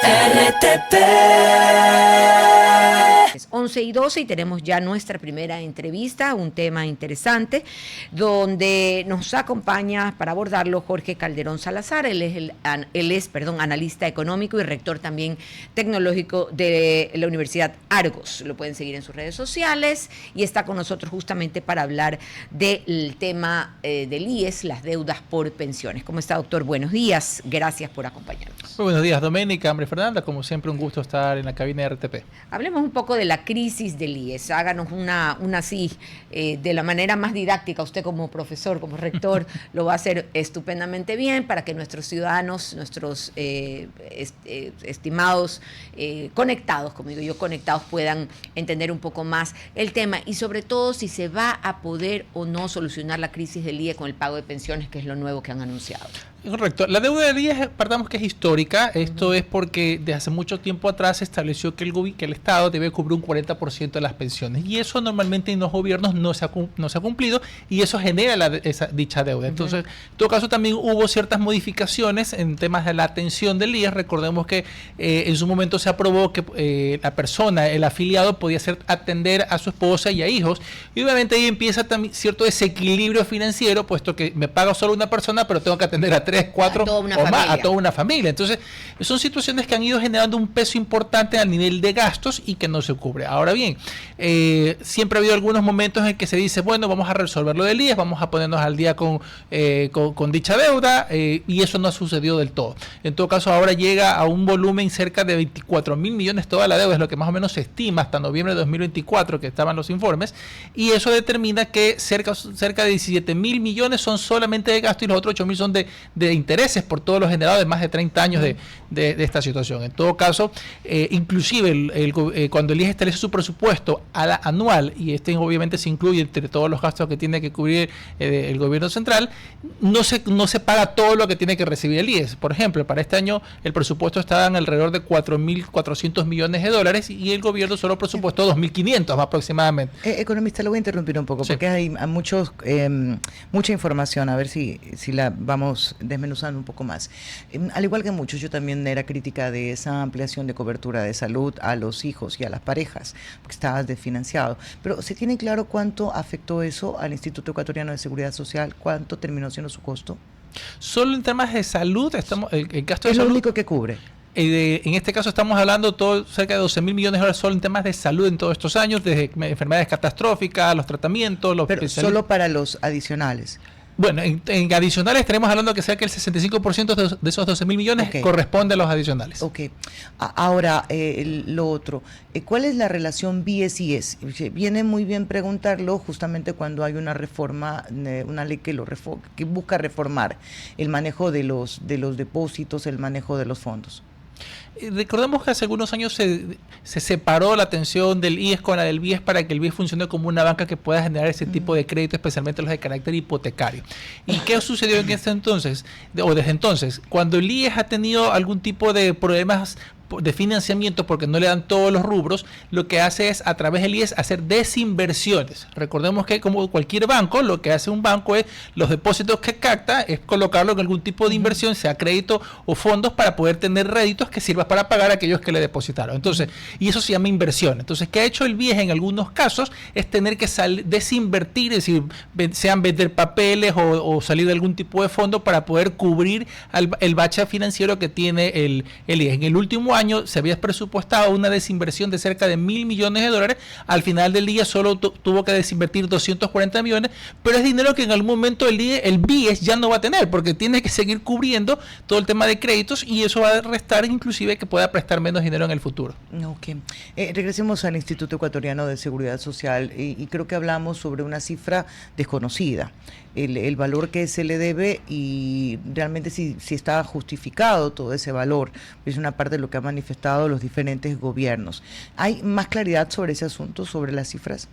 RTP. Es 11:12 y tenemos ya nuestra primera entrevista, un tema interesante, donde nos acompaña para abordarlo Jorge Calderón Salazar. Él es analista económico y rector también tecnológico de la Universidad Argos. Lo pueden seguir en sus redes sociales y está con nosotros justamente para hablar del tema del IES, las deudas por pensiones. ¿Cómo está, doctor? Buenos días. Gracias por acompañarnos. Muy buenos días, Doménica, Hambre Fernanda. Como siempre, un gusto estar en la cabina de RTP. Hablemos un poco de la crisis del IES. Háganos una así, de la manera más didáctica. Usted como profesor, como rector, lo va a hacer estupendamente bien para que nuestros ciudadanos, nuestros estimados conectados, como digo yo, conectados, puedan entender un poco más el tema y sobre todo si se va a poder o no solucionar la crisis del IES con el pago de pensiones, que es lo nuevo que han anunciado. Correcto. La deuda del IES, partamos que es histórica. Esto es porque desde hace mucho tiempo atrás se estableció que el Estado debe cubrir un 40% de las pensiones. Y eso normalmente en los gobiernos no se ha cumplido y eso genera dicha deuda. Entonces, en todo caso, también hubo ciertas modificaciones en temas de la atención del IES. Recordemos que en su momento se aprobó que la persona, el afiliado, podía atender a su esposa y a hijos. Y obviamente ahí empieza también cierto desequilibrio financiero, puesto que me paga solo una persona, pero tengo que atender a 3, 4 o más, a toda una familia. Entonces, son situaciones que han ido generando un peso importante al nivel de gastos y que no se cubre. Ahora bien, siempre ha habido algunos momentos en que se dice, bueno, vamos a resolver lo del IES, vamos a ponernos al día con dicha deuda, y eso no ha sucedido del todo. En todo caso, ahora llega a un volumen cerca de 24.000 millones toda la deuda, es lo que más o menos se estima hasta noviembre de 2024, que estaban los informes, y eso determina que cerca de 17.000 millones son solamente de gasto y los otros 8.000 son de intereses por todos los generados de más de 30 años de esta situación. En todo caso, inclusive cuando el IES establece su presupuesto anual, y obviamente se incluye entre todos los gastos que tiene que cubrir el gobierno central, no se paga todo lo que tiene que recibir el IES. Por ejemplo, para este año el presupuesto estaba en alrededor de 4.400 millones de dólares y el gobierno solo presupuestó 2.500 aproximadamente. Economista, lo voy a interrumpir un poco, porque hay mucha información, a ver si la vamos desmenuzando un poco más. Al igual que muchos, yo también era crítica de esa ampliación de cobertura de salud a los hijos y a las parejas, porque estaba desfinanciado. Pero ¿se tiene claro cuánto afectó eso al Instituto Ecuatoriano de Seguridad Social? ¿Cuánto terminó siendo su costo? Solo en temas de salud, el gasto de es salud, lo único que cubre. En este caso estamos hablando cerca de 12.000 millones de dólares solo en temas de salud en todos estos años, desde enfermedades catastróficas, los tratamientos, pero solo para los adicionales. Bueno, en adicionales estaremos hablando que cerca del 65% de esos 12.000 millones corresponde a los adicionales. Ok. Ahora, lo otro, ¿cuál es la relación BIES-IES? Viene muy bien preguntarlo justamente cuando hay una reforma, una ley que busca reformar el manejo de los depósitos, el manejo de los fondos. Recordemos que hace algunos años se separó la atención del IES con la del BIES para que el BIES funcione como una banca que pueda generar ese tipo de crédito, especialmente los de carácter hipotecario. ¿Y qué sucedió en ese entonces, o desde entonces? Cuando el IES ha tenido algún tipo de problemas de financiamiento porque no le dan todos los rubros, lo que hace es a través del IES hacer desinversiones. Recordemos que como cualquier banco, lo que hace un banco es los depósitos que capta, es colocarlo en algún tipo de inversión, sea crédito o fondos, para poder tener réditos que sirvan para pagar a aquellos que le depositaron. Entonces, y eso se llama inversión. Entonces, ¿qué ha hecho el BIES en algunos casos? Es tener que desinvertir, es decir, sean vender papeles o salir de algún tipo de fondo para poder cubrir el bache financiero que tiene el IES. En el último año se había presupuestado una desinversión de cerca de 1.000 millones de dólares. Al final del día solo tuvo que desinvertir 240 millones, pero es dinero que en algún momento el BIES ya no va a tener, porque tiene que seguir cubriendo todo el tema de créditos y eso va a restar inclusive que pueda prestar menos dinero en el futuro. Ok. Regresemos al Instituto Ecuatoriano de Seguridad Social y creo que hablamos sobre una cifra desconocida. El valor que se le debe y realmente si está justificado todo ese valor, es una parte de lo que han manifestado los diferentes gobiernos. ¿Hay más claridad sobre ese asunto, sobre las cifras?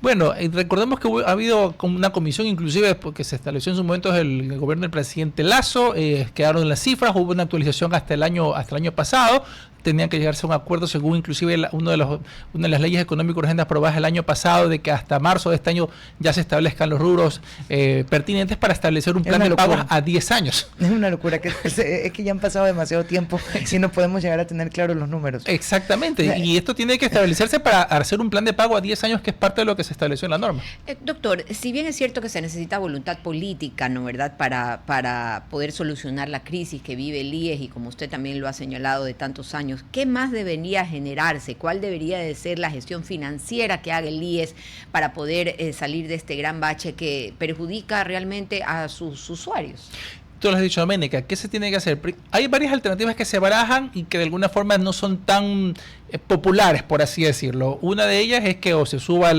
Bueno, recordemos que ha habido una comisión inclusive porque se estableció en su momento el gobierno del presidente Lasso, quedaron las cifras, hubo una actualización hasta el año pasado, tenían que llegarse a un acuerdo según inclusive una de las leyes económicas urgentes aprobadas el año pasado, de que hasta marzo de este año ya se establezcan los rubros pertinentes para establecer un plan de pagos a 10 años. Es una locura, es que ya han pasado demasiado tiempo y no podemos llegar a tener claros los números. Exactamente, y esto tiene que establecerse para hacer un plan de pago a 10 años, que es parte de lo que se estableció en la norma. Doctor, si bien es cierto que se necesita voluntad política, ¿no, verdad?, para poder solucionar la crisis que vive el IES, y como usted también lo ha señalado de tantos años, ¿qué más debería generarse? ¿Cuál debería de ser la gestión financiera que haga el IES para poder salir de este gran bache que perjudica realmente a sus usuarios? Tú lo has dicho, Doménica, ¿qué se tiene que hacer? Hay varias alternativas que se barajan y que de alguna forma no son tan populares, por así decirlo. Una de ellas es que o se suba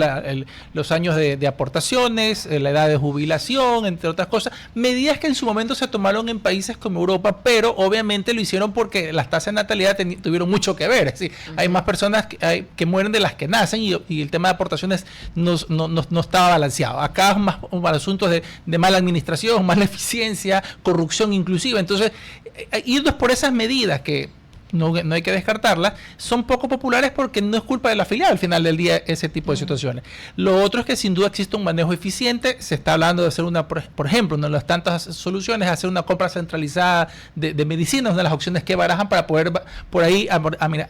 los años de aportaciones, la edad de jubilación, entre otras cosas, medidas que en su momento se tomaron en países como Europa, pero obviamente lo hicieron porque las tasas de natalidad tuvieron mucho que ver. Es decir, hay más personas que mueren de las que nacen, y el tema de aportaciones no estaba balanceado. Acá es más asuntos de mala administración, mala eficiencia, corrupción inclusiva. Entonces, irnos por esas medidas que no hay que descartarlas, son poco populares porque no es culpa de la afiliada al final del día ese tipo de situaciones. Lo otro es que sin duda existe un manejo eficiente. Se está hablando de hacer por ejemplo, una de las tantas soluciones, hacer una compra centralizada de medicinas, una de las opciones que barajan para poder por ahí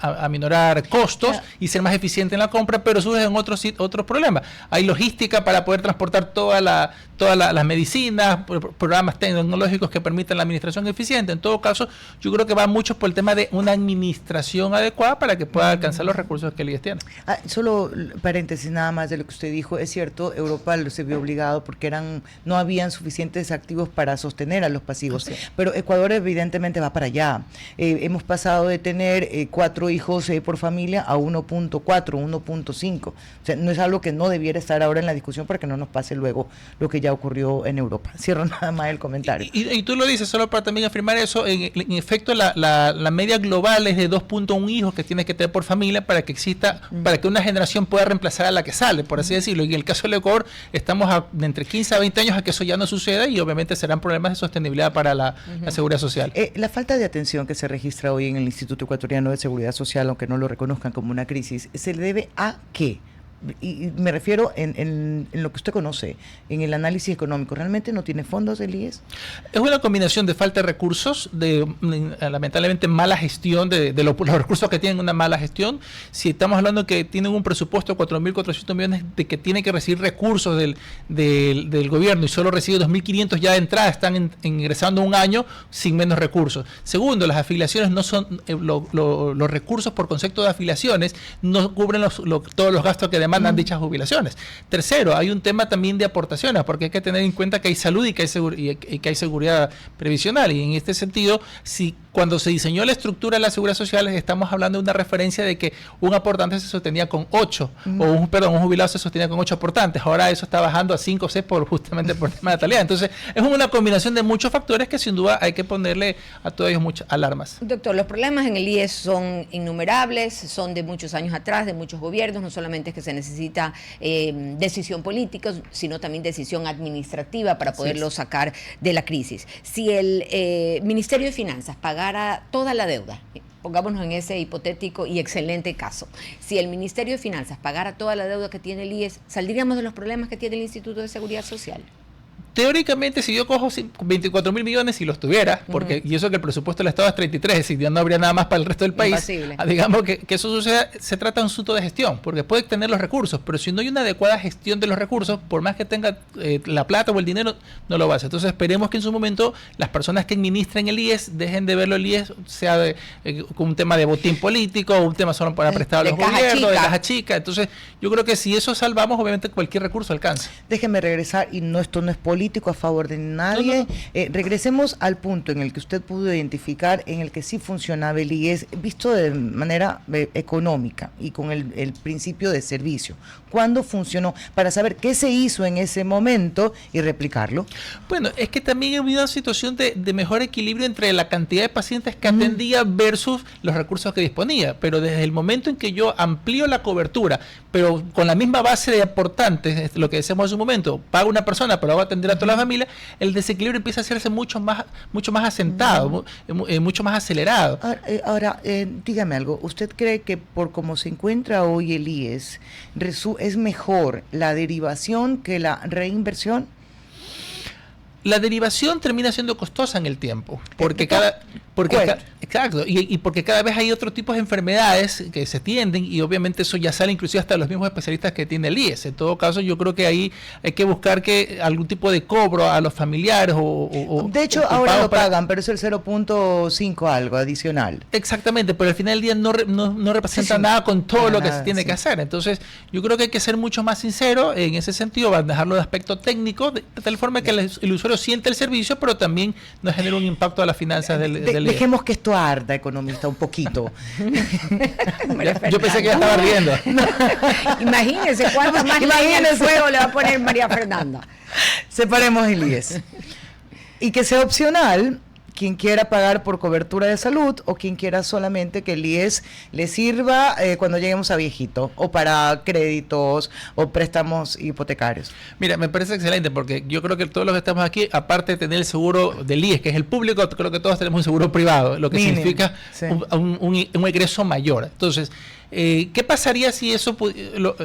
aminorar costos y ser más eficiente en la compra, pero surgen otros problemas. Hay logística para poder transportar todas las medicinas, programas tecnológicos que permitan la administración eficiente. En todo caso, yo creo que va mucho por el tema de una administración adecuada para que pueda alcanzar los recursos que el IES tiene. Solo paréntesis nada más de lo que usted dijo. Es cierto, Europa se vio obligado porque no habían suficientes activos para sostener a los pasivos, sí. Pero Ecuador evidentemente va para allá. Hemos pasado de tener 4 hijos por familia a 1.4, 1.5. O sea, no es algo que no debiera estar ahora en la discusión para que no nos pase luego lo que ya ocurrió en Europa. Cierro nada más el comentario. Y tú lo dices, solo para también afirmar eso, en efecto la media global es de 2.1 hijos que tienes que tener por familia para que exista, para que una generación pueda reemplazar a la que sale, por así decirlo. Y en el caso del Ecuador estamos de entre 15 a 20 años a que eso ya no suceda, y obviamente serán problemas de sostenibilidad para la seguridad social. La falta de atención que se registra hoy en el Instituto Ecuatoriano de Seguridad Social, aunque no lo reconozcan como una crisis, ¿se le debe a qué? Y me refiero en lo que usted conoce, en el análisis económico. ¿Realmente no tiene fondos el IES? Es una combinación de falta de recursos, de lamentablemente mala gestión, de los recursos que tienen una mala gestión. Si estamos hablando que tienen un presupuesto de 4.400 millones de que tiene que recibir recursos del gobierno y solo recibe 2.500 ya de entrada, están ingresando un año sin menos recursos. Segundo, las afiliaciones no son, los recursos por concepto de afiliaciones no cubren todos los gastos que demandan dichas jubilaciones. Tercero, hay un tema también de aportaciones, porque hay que tener en cuenta que hay salud y que hay seguridad previsional, y en este sentido, cuando se diseñó la estructura de la seguridad social, estamos hablando de una referencia de que un aportante se sostenía con 8, un jubilado se sostenía con 8 aportantes. Ahora eso está bajando a 5 o 6 justamente por el tema de natalidad. Entonces, es una combinación de muchos factores que sin duda hay que ponerle a todos ellos muchas alarmas. Doctor, los problemas en el IES son innumerables, son de muchos años atrás, de muchos gobiernos. No solamente es que se necesita decisión política, sino también decisión administrativa para poderlo sacar de la crisis. Si el Ministerio de Finanzas pagara toda la deuda, pongámonos en ese hipotético y excelente caso, si el Ministerio de Finanzas pagara toda la deuda que tiene el IES, ¿saldríamos de los problemas que tiene el Instituto de Seguridad Social? Teóricamente, si yo cojo 24.000 millones y los tuviera, porque y eso que el presupuesto del Estado es 33, es decir, ya no habría nada más para el resto del país, digamos que eso suceda, se trata de un asunto de gestión, porque puede tener los recursos, pero si no hay una adecuada gestión de los recursos, por más que tenga la plata o el dinero, no lo va a hacer. Entonces esperemos que en su momento las personas que administren el IES dejen de verlo el IES, sea con un tema de botín político, o un tema solo para prestar a los gobiernos, de caja chica. Entonces yo creo que si eso salvamos, obviamente cualquier recurso alcanza. Déjeme regresar, y esto no es político a favor de nadie. Regresemos al punto en el que usted pudo identificar en el que sí funcionaba el IES, visto de manera económica y con el principio de servicio. ¿Cuándo funcionó? Para saber qué se hizo en ese momento y replicarlo. Bueno, es que también había una situación de mejor equilibrio entre la cantidad de pacientes que atendía versus los recursos que disponía. Pero desde el momento en que yo amplío la cobertura, pero con la misma base de aportantes, lo que decíamos en su momento, pago una persona, pero va a atender para toda la familia, el desequilibrio empieza a hacerse mucho más asentado, mucho más acelerado. Ahora, dígame algo, ¿usted cree que por cómo se encuentra hoy el IES, es mejor la derivación que la reinversión? La derivación termina siendo costosa en el tiempo, porque exacto, y porque cada vez hay otros tipos de enfermedades que se tienden, y obviamente eso ya sale inclusive hasta los mismos especialistas que tiene el IES. En todo caso, yo creo que ahí hay que buscar que algún tipo de cobro a los familiares de hecho, ahora lo pagan, pero es el 0.5 algo adicional. Exactamente, pero al final del día no representa nada con todo lo que se tiene que hacer. Entonces, yo creo que hay que ser mucho más sincero en ese sentido, dejarlo de aspecto técnico, de tal forma que el usuario siente el servicio, pero también no genera un impacto a las finanzas del dejemos que esto arda, economista, un poquito. Yo pensé que ya estaba riendo. Imagínense cuánto más leña al fuego le va a poner María Fernanda. Separemos el IES. Y que sea opcional quien quiera pagar por cobertura de salud o quien quiera solamente que el IES le sirva cuando lleguemos a viejito, o para créditos o préstamos hipotecarios. Mira, me parece excelente, porque yo creo que todos los que estamos aquí, aparte de tener el seguro del IES, que es el público, creo que todos tenemos un seguro privado, lo que significa un egreso mayor. Entonces, ¿qué pasaría si eso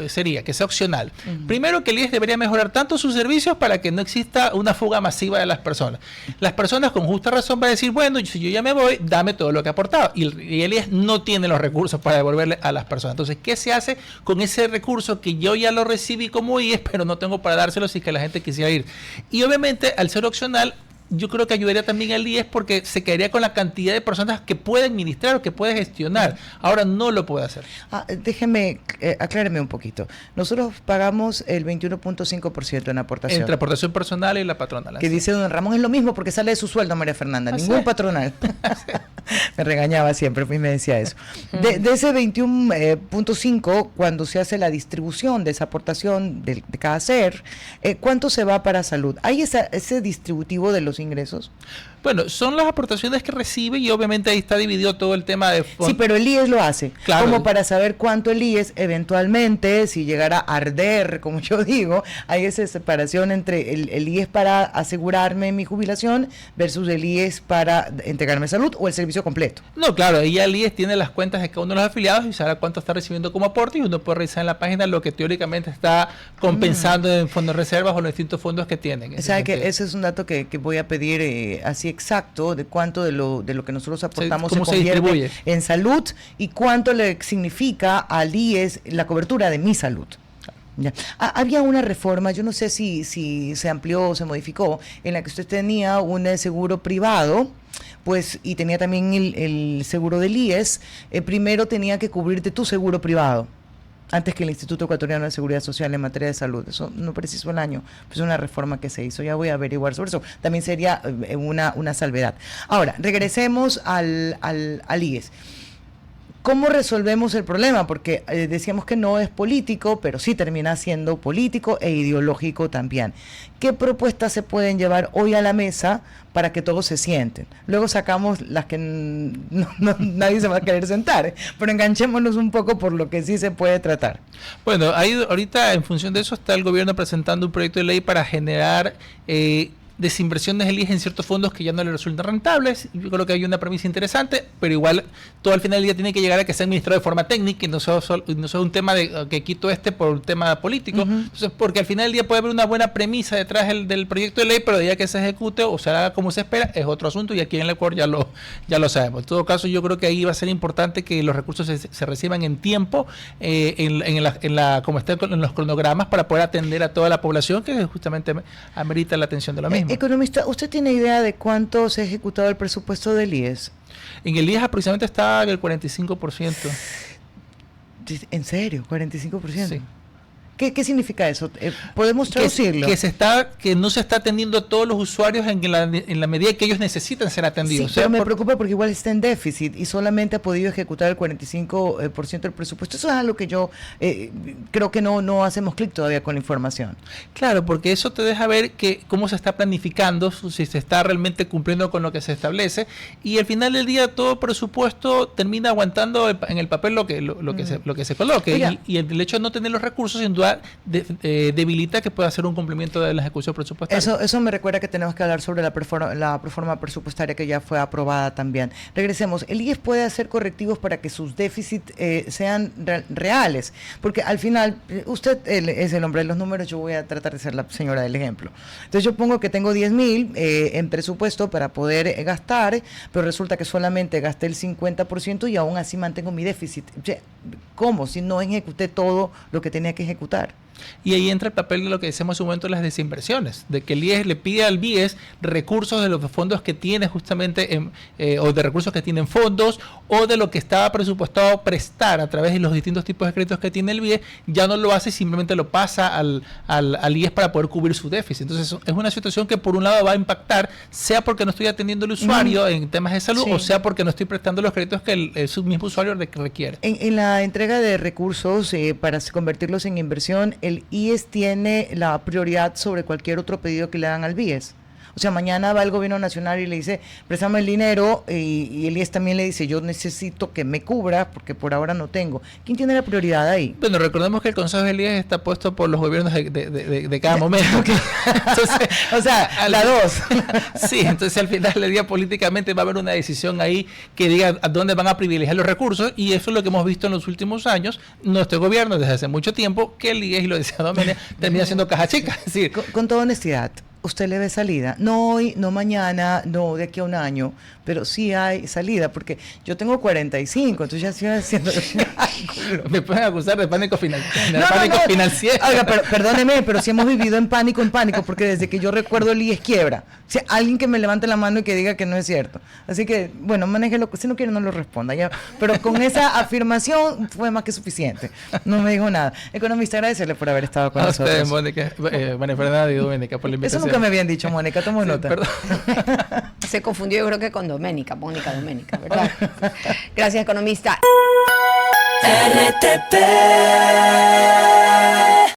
sería, que sea opcional? Primero, que el IES debería mejorar tanto sus servicios para que no exista una fuga masiva de las personas. Las personas con justa razón van a decir, bueno, si yo ya me voy, dame todo lo que he aportado. Y el IES no tiene los recursos para devolverle a las personas. Entonces, ¿qué se hace con ese recurso que yo ya lo recibí como IES, pero no tengo para dárselo si que la gente quisiera ir? Y obviamente, al ser opcional, yo creo que ayudaría también al IES, porque se quedaría con la cantidad de personas que puede administrar o que puede gestionar. Ahora no lo puede hacer. Déjeme, acláreme un poquito. Nosotros pagamos el 21.5% en aportación. Entre aportación personal y la patronal. Que dice don Ramón, es lo mismo porque sale de su sueldo, María Fernanda. Ningún patronal. Me regañaba siempre, pues me decía eso. De ese 21.5, cuando se hace la distribución de esa aportación de cada ser, ¿cuánto se va para salud? ¿Hay ese distributivo de los ingresos? Bueno, son las aportaciones que recibe, y obviamente ahí está dividido todo el tema de Sí, pero el IES lo hace. Claro. Como para saber cuánto el IES eventualmente, si llegara a arder, como yo digo, hay esa separación entre el IES para asegurarme mi jubilación versus el IES para entregarme salud, o el servicio completo. No, claro, ahí el IES tiene las cuentas de cada uno de los afiliados y sabrá cuánto está recibiendo como aporte, y uno puede revisar en la página lo que teóricamente está compensando en fondos de reservas o los distintos fondos que tienen. O sea, que ese es un dato que voy a pedir así exacto, de cuánto de lo que nosotros aportamos se convierte en salud, y cuánto le significa al IES la cobertura de mi salud. Ya. Había una reforma, yo no sé si se amplió o se modificó, en la que usted tenía un seguro privado, pues, y tenía también el seguro del IES. Primero tenía que cubrirte tu seguro privado, antes que el Instituto Ecuatoriano de Seguridad Social en materia de salud. Eso no precisó el año, pues una reforma que se hizo. Ya voy a averiguar sobre eso. También sería una salvedad. Ahora, regresemos al IES. ¿Cómo resolvemos el problema? Porque decíamos que no es político, pero sí termina siendo político e ideológico también. ¿Qué propuestas se pueden llevar hoy a la mesa para que todos se sienten? Luego sacamos las que nadie se va a querer sentar, pero enganchémonos un poco por lo que sí se puede tratar. Bueno, ahorita en función de eso está el gobierno presentando un proyecto de ley para generar desinversiones del IES en ciertos fondos que ya no le resultan rentables. Yo creo que hay una premisa interesante, pero igual todo al final del día tiene que llegar a que sea administrado de forma técnica, y no sea un tema de que quito por un tema político. Entonces, porque al final del día puede haber una buena premisa detrás del proyecto de ley, pero de día que se ejecute o se haga como se espera es otro asunto, y aquí en el Ecuador ya lo sabemos. En todo caso, yo creo que ahí va a ser importante que los recursos se reciban en tiempo, como está en los cronogramas, para poder atender a toda la población que justamente amerita la atención de lo mismo. Economista, ¿usted tiene idea de cuánto se ha ejecutado el presupuesto del IES? En el IES aproximadamente está en el 45%. ¿En serio? ¿45%? Sí. ¿Qué significa eso? ¿Podemos traducirlo? Que no se está atendiendo a todos los usuarios en la medida que ellos necesitan ser atendidos. Sí, pero me preocupa porque igual está en déficit y solamente ha podido ejecutar el 45% del presupuesto. Eso es algo que yo creo que no hacemos clic todavía con la información. Claro, porque eso te deja ver cómo se está planificando, si se está realmente cumpliendo con lo que se establece, y al final del día todo presupuesto termina aguantando en el papel lo que se coloque. Y el hecho de no tener los recursos, sin duda, verdad debilita que pueda hacer un cumplimiento de la ejecución presupuestaria. Eso me recuerda que tenemos que hablar sobre la proforma presupuestaria que ya fue aprobada también. Regresemos. El IES puede hacer correctivos para que sus déficits sean reales, porque al final, usted es el hombre de los números, yo voy a tratar de ser la señora del ejemplo. Entonces yo pongo que tengo 10,000 en presupuesto para poder gastar, pero resulta que solamente gasté el 50% y aún así mantengo mi déficit. ¿Cómo? Si no ejecuté todo lo que tenía que ejecutar. Y ahí entra el papel de lo que decíamos hace un momento, las desinversiones, de que el IES le pide al BIES recursos de los fondos que tiene justamente, o de recursos que tienen fondos, o de lo que estaba presupuestado prestar a través de los distintos tipos de créditos que tiene el BIES, ya no lo hace, simplemente lo pasa al IES para poder cubrir su déficit. Entonces es una situación que por un lado va a impactar, sea porque no estoy atendiendo al usuario en temas de salud, o sea porque no estoy prestando los créditos que el mismo usuario requiere. En la entrega de recursos para convertirlos en inversión, el IES tiene la prioridad sobre cualquier otro pedido que le hagan al BIES. O sea, mañana va el gobierno nacional y le dice, préstame el dinero, y el IES también le dice, yo necesito que me cubra porque por ahora no tengo. ¿Quién tiene la prioridad ahí? Bueno, recordemos que el Consejo del IES está puesto por los gobiernos de cada momento. Entonces, o sea, la dos. Sí, entonces al final del día políticamente va a haber una decisión ahí que diga a dónde van a privilegiar los recursos, y eso es lo que hemos visto en los últimos años, nuestro gobierno desde hace mucho tiempo, que el IES, y lo decía Doménea, termina siendo caja chica. Es decir, con toda honestidad, ¿usted le ve salida? No hoy, no mañana, no de aquí a un año, pero sí hay salida, porque yo tengo 45, entonces ya estoy haciendo... Me pueden acusar de pánico financiero. Oiga, perdóneme, pero sí hemos vivido en pánico, porque desde que yo recuerdo el IES quiebra. O sea, alguien que me levante la mano y que diga que no es cierto. Así que, bueno, manéjelo, si no quiere no lo responda, ya. Pero con esa afirmación fue más que suficiente. No me dijo nada. Economista, agradecerle por haber estado con nosotros. A ustedes, Mónica, María Fernanda y Doménica, por la invitación. Eso nunca me habían dicho, Mónica, tomo nota. Perdón. Se confundió, yo creo que con Mónica Doménica, ¿verdad? Gracias, economista. RTP